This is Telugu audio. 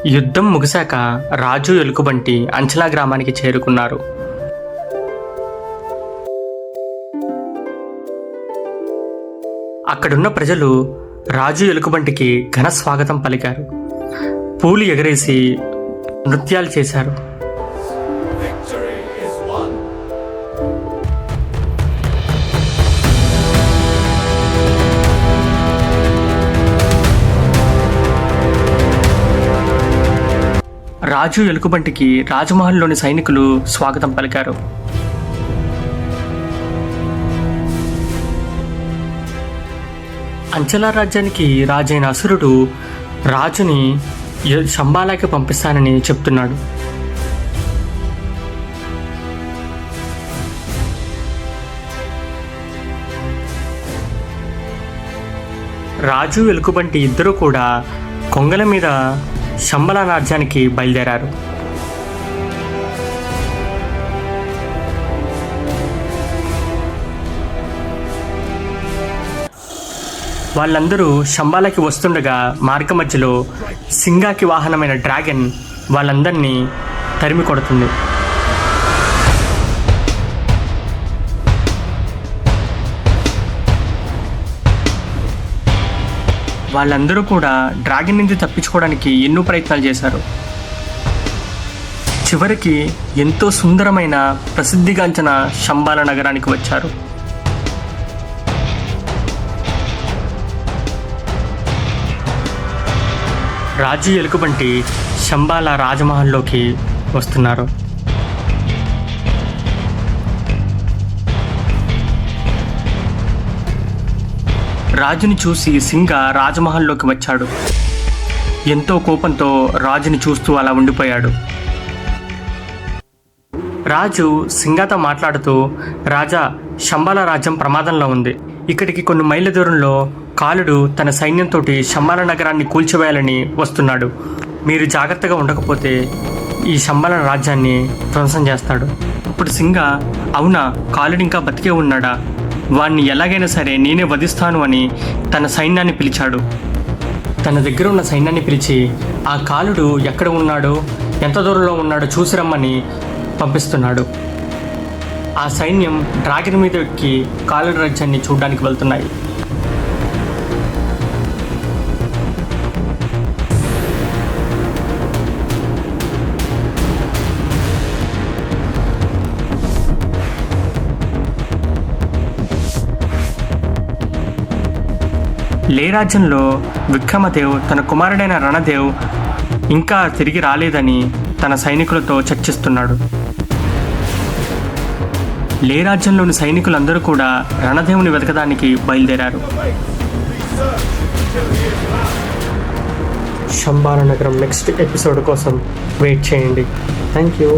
యుద్ధం ముగిశాక రాజు ఎలుగుబంటి అంచలా గ్రామానికి చేరుకున్నారు. అక్కడున్న ప్రజలు రాజు ఎలుగుబంటికి ఘన స్వాగతం పలికారు. పూలు ఎగరేసి నృత్యాలు చేశారు. రాజు ఎలుగుబంటికి రాజమహల్లోని సైనికులు స్వాగతం పలికారు. అంచలా రాజ్యానికి రాజైన అసురుడు రాజుని శంబాలాకి పంపిస్తానని చెప్తున్నాడు. రాజు ఎలుగుబంటి ఇద్దరూ కూడా కొంగల మీద శంబల రాజ్యానికి బయలుదేరారు. వాళ్ళందరూ శంబాలకి వస్తుండగా మార్గ మధ్యలో సింగాకి వాహనమైన డ్రాగన్ వాళ్ళందరినీ తరిమి కొడుతుంది. వాళ్ళందరూ కూడా డ్రాగన్ నుంచి తప్పించుకోవడానికి ఎన్నో ప్రయత్నాలు చేశారు. చివరికి ఎంతో సుందరమైన ప్రసిద్ధిగాంచిన శంబాల నగరానికి వచ్చారు. రాజు ఎలుగుబంటి శంబాల రాజమహల్లోకి వస్తున్నారు. రాజుని చూసి సింగ రాజమహల్లోకి వచ్చాడు. ఎంతో కోపంతో రాజుని చూస్తూ అలా ఉండిపోయాడు. రాజు సింగాతో మాట్లాడుతూ, రాజా, శంబాల రాజ్యం ప్రమాదంలో ఉంది. ఇక్కడికి కొన్ని మైళ్ళ దూరంలో కాలుడు తన సైన్యంతో శంబాల నగరాన్ని కూల్చివేయాలని వస్తున్నాడు. మీరు జాగ్రత్తగా ఉండకపోతే ఈ శంబాల రాజ్యాన్ని ధ్వంసం చేస్తాడు. ఇప్పుడు సింగ, అవునా, కాలుడు ఇంకా బతికే ఉన్నాడా? వాణ్ణి ఎలాగైనా సరే నేనే వధిస్తాను అని తన సైన్యాన్ని పిలిచాడు. తన దగ్గర ఉన్న సైన్యాన్ని పిలిచి ఆ కాలుడు ఎక్కడ ఉన్నాడో, ఎంత దూరంలో ఉన్నాడో చూసి రమ్మని పంపిస్తున్నాడు. ఆ సైన్యం డ్రాగన్ మీద ఎక్కి కాలుడు రాజ్యాన్ని చూడడానికి వెళ్తున్నాయి. లే రాజ్యంలో విక్రమదేవ్ తన కుమారుడైన రణదేవ్ ఇంకా తిరిగి రాలేదని తన సైనికులతో చర్చిస్తున్నాడు. లే రాజ్యంలోని సైనికులందరూ కూడా రణదేవుని వెతకడానికి బయలుదేరారు. శంబాల నగరం నెక్స్ట్ ఎపిసోడ్ కోసం వెయిట్ చేయండి. Thank you.